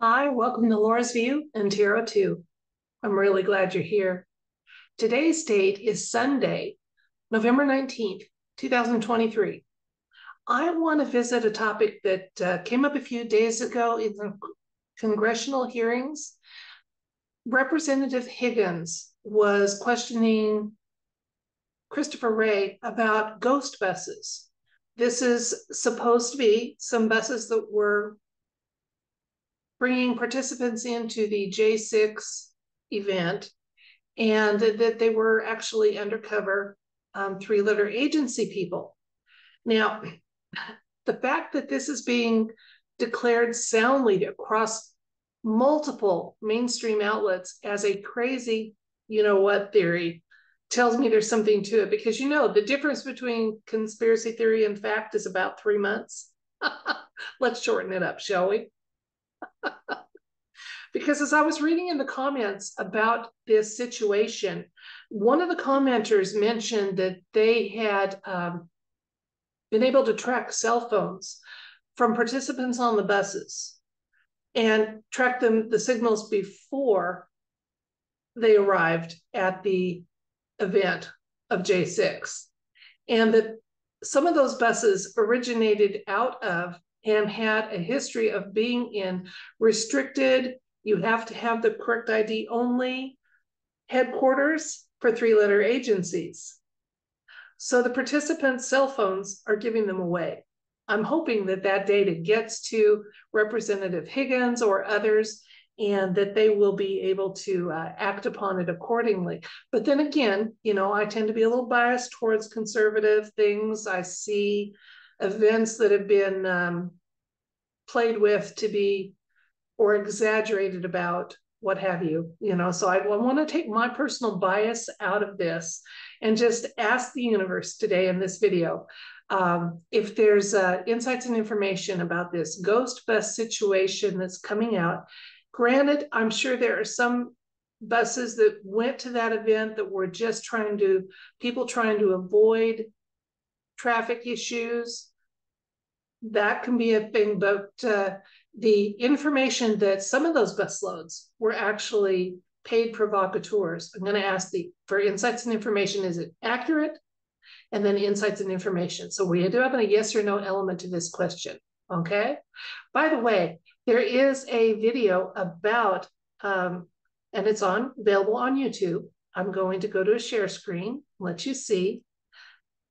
Hi, welcome to Laura's View and Tarot 2. I'm really glad you're here. Today's date is Sunday, November 19th, 2023. I want to visit a topic that came up a few days ago in the congressional hearings. Representative Higgins was questioning Chris Wray about ghost buses. This is supposed to be some buses that were bringing participants into the J6 event, and that they were actually undercover three-letter agency people. Now, the fact that this is being declared soundly across multiple mainstream outlets as a crazy, you know what, theory tells me there's something to it, because you know the difference between conspiracy theory and fact is about 3 months. Let's shorten it up, shall we? Because as I was reading in the comments about this situation, one of the commenters mentioned that they had been able to track cell phones from participants on the buses and track the signals before they arrived at the event of J6. And that some of those buses originated out of and had a history of being in restricted, you have to have the correct ID only headquarters for three-letter agencies. So the participants' cell phones are giving them away. I'm hoping that that data gets to Representative Higgins or others, and that they will be able to act upon it accordingly. But then again, you know, I tend to be a little biased towards conservative things. I see events that have been played with to be or exaggerated about, what have you, you know. So I want to take my personal bias out of this and just ask the universe today in this video if there's insights and information about this ghost bus situation that's coming out. Granted, I'm sure there are some buses that went to that event that were just people trying to avoid traffic issues. That can be a thing, but the information that some of those bus loads were actually paid provocateurs. I'm going to ask for insights and information. Is it accurate? And then insights and information. So we do have a yes or no element to this question. Okay. By the way, there is a video about, and it's available on YouTube. I'm going to go to a share screen, let you see.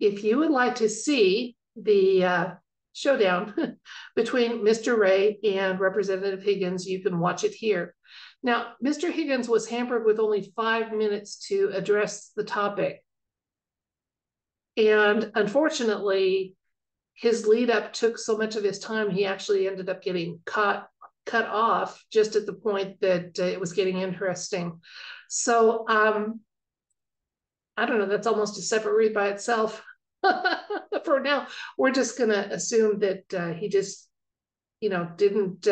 If you would like to see the showdown between Mr. Wray and Representative Higgins, you can watch it here. Now, Mr. Higgins was hampered with only 5 minutes to address the topic. And unfortunately, his lead up took so much of his time, he actually ended up getting cut off just at the point that it was getting interesting. So I don't know, that's almost a separate read by itself. For now, we're just going to assume that he just, you know, didn't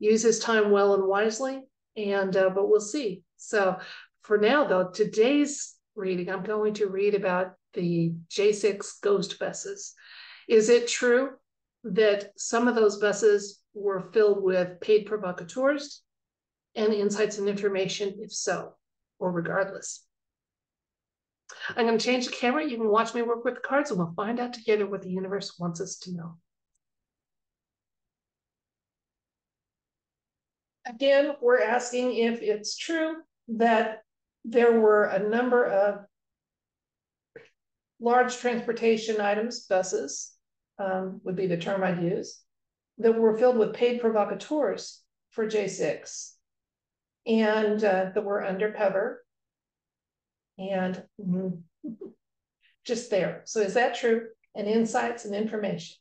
use his time well and wisely, and but we'll see. So for now, though, today's reading, I'm going to read about the J6 ghost buses. Is it true that some of those buses were filled with paid provocateurs? And insights and information, if so, or regardless. I'm going to change the camera. You can watch me work with the cards, and we'll find out together what the universe wants us to know. Again, we're asking if it's true that there were a number of large transportation items, buses would be the term I'd use, that were filled with paid provocateurs for J6, and that were undercover and just there. So is that true? And insights and information.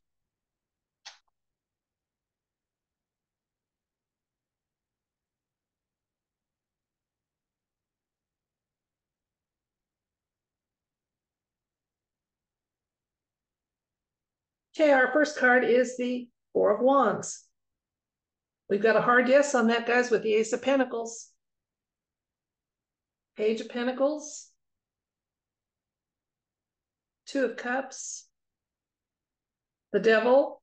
Okay, our first card is the Four of Wands. We've got a hard yes on that, guys, with the Ace of Pentacles. Page of Pentacles. Two of Cups. The Devil.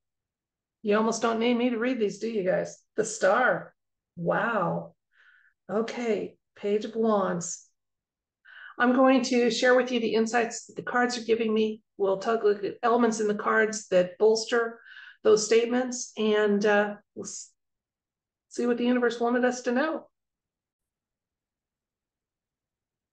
You almost don't need me to read these, do you guys? The Star. Wow. Okay, Page of Wands. I'm going to share with you the insights that the cards are giving me. We'll take a look at elements in the cards that bolster those statements, and we'll see what the universe wanted us to know.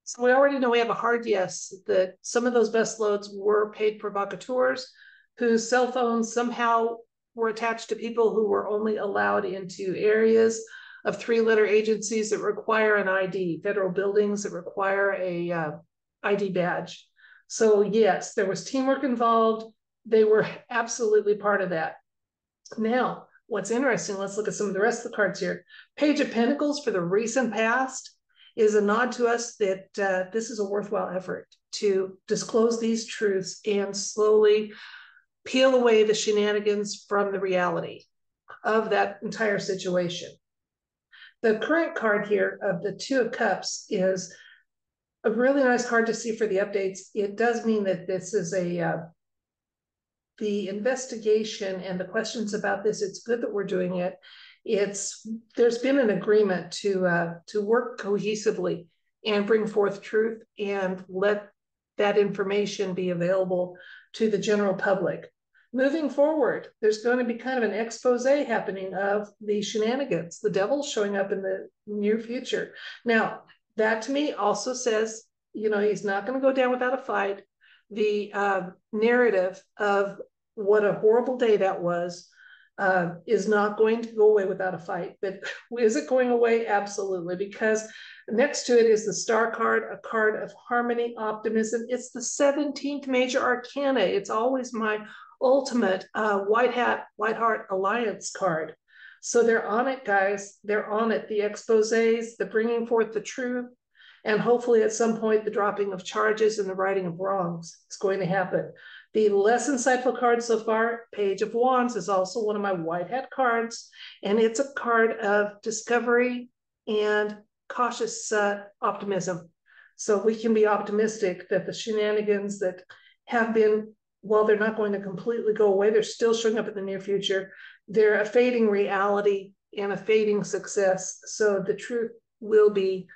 So we already know we have a hard yes that some of those best loads were paid provocateurs whose cell phones somehow were attached to people who were only allowed into areas of three-letter agencies that require an ID, federal buildings that require a ID badge. So yes, there was teamwork involved. They were absolutely part of that. Now, what's interesting, let's look at some of the rest of the cards here. Page of Pentacles for the recent past is a nod to us that this is a worthwhile effort to disclose these truths and slowly peel away the shenanigans from the reality of that entire situation. The current card here of the Two of Cups is a really nice card to see for the updates. It does mean that this is the investigation and the questions about this, it's good that we're doing it. There's been an agreement to work cohesively and bring forth truth and let that information be available to the general public. Moving forward, there's going to be kind of an expose happening of the shenanigans, the devil showing up in the near future. Now, that to me also says, he's not going to go down without a fight. The narrative of what a horrible day that was is not going to go away without a fight. But is it going away? Absolutely, because next to it is the Star card, a card of harmony, optimism. It's the 17th major arcana. It's always my ultimate white heart alliance card. So they're on it, guys. They're on it. The exposés, the bringing forth the truth, and hopefully at some point the dropping of charges and the righting of wrongs is going to happen. The less insightful card so far, Page of Wands, is also one of my white hat cards, and it's a card of discovery and cautious optimism. So we can be optimistic that the shenanigans that have been, while they're not going to completely go away, they're still showing up in the near future. They're a fading reality and a fading success. So the truth will be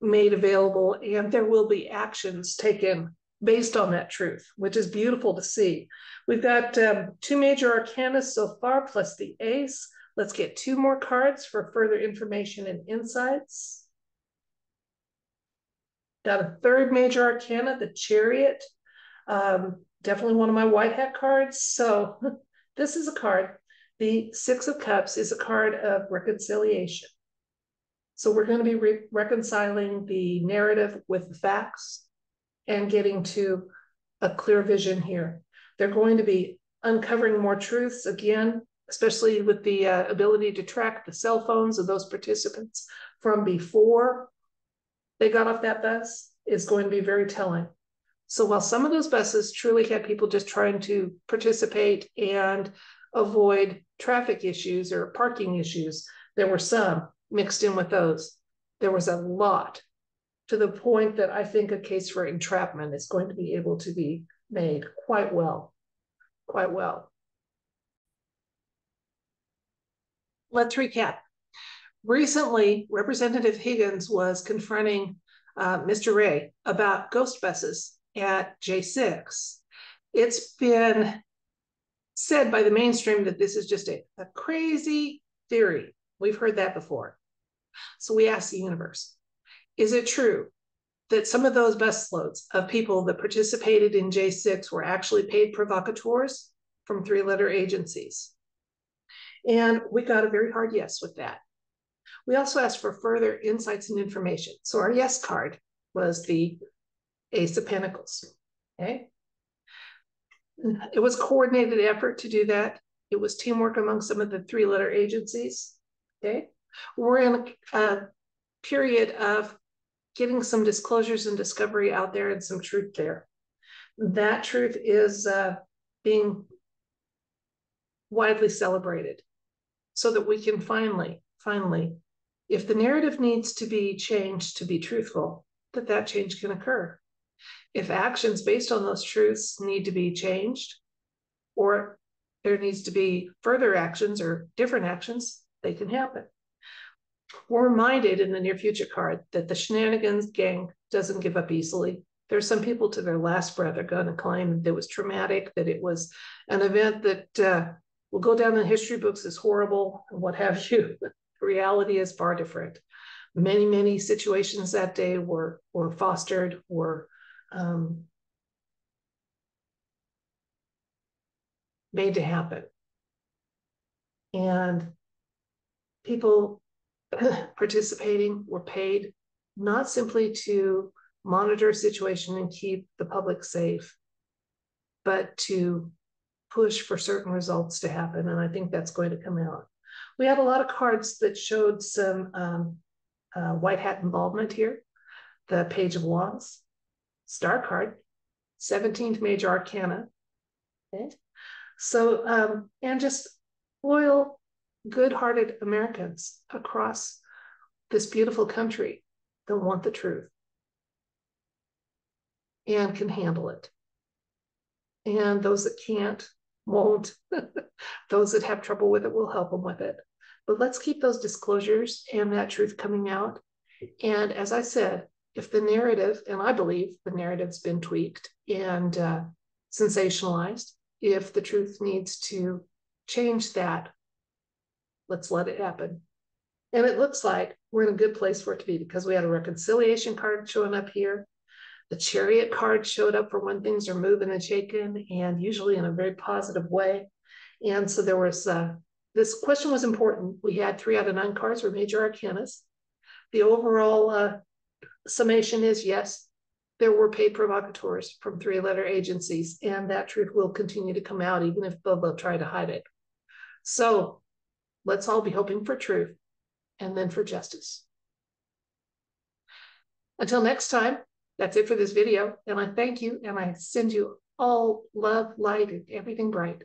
made available and there will be actions taken based on that truth, which is beautiful to see. We've got two major arcana so far, plus the ace. Let's get two more cards for further information and insights. Got a third major arcana, the Chariot. Definitely one of my white hat cards. So this is a card. The Six of Cups is a card of reconciliation. So we're going to be reconciling the narrative with the facts and getting to a clear vision here. They're going to be uncovering more truths again, especially with the ability to track the cell phones of those participants from before they got off that bus is going to be very telling. So while some of those buses truly had people just trying to participate and avoid traffic issues or parking issues, there were some mixed in with those. There was a lot, to the point that I think a case for entrapment is going to be able to be made quite well, quite well. Let's recap. Recently, Representative Higgins was confronting Mr. Wray about ghost buses at J6. It's been said by the mainstream that this is just a crazy theory. We've heard that before. So we ask the universe, is it true that some of those bus loads of people that participated in J6 were actually paid provocateurs from three-letter agencies? And we got a very hard yes with that. We also asked for further insights and information. So our yes card was the Ace of Pentacles. Okay. It was a coordinated effort to do that. It was teamwork among some of the three-letter agencies. Okay. We're in a period of getting some disclosures and discovery out there and some truth there. That truth is being widely celebrated so that we can finally, if the narrative needs to be changed to be truthful, that change can occur. If actions based on those truths need to be changed, or there needs to be further actions or different actions, they can happen. We're reminded in the near future card that the shenanigans gang doesn't give up easily. There's some people to their last breath are going to claim that it was traumatic, that it was an event that will go down in history books as horrible and what have you. The reality is far different. Many, many situations that day were fostered, were made to happen. And people participating were paid not simply to monitor a situation and keep the public safe, but to push for certain results to happen. And I think that's going to come out. We had a lot of cards that showed some white hat involvement here. The Page of Wands, Star card, 17th Major Arcana. Okay. So, and just loyal, good-hearted Americans across this beautiful country that want the truth and can handle it. And those that can't, won't. Those that have trouble with it will help them with it. But let's keep those disclosures and that truth coming out. And as I said, if the narrative, and I believe the narrative's been tweaked and sensationalized, if the truth needs to change that, let's let it happen. And it looks like we're in a good place for it to be, because we had a reconciliation card showing up here. The Chariot card showed up for when things are moving and shaking, and usually in a very positive way. And so there was, this question was important. We had 3 out of 9 cards were major arcanas. The overall summation is yes, there were paid provocateurs from 3-letter agencies, and that truth will continue to come out, even if they'll try to hide it. So let's all be hoping for truth and then for justice. Until next time, that's it for this video. And I thank you, and I send you all love, light, and everything bright.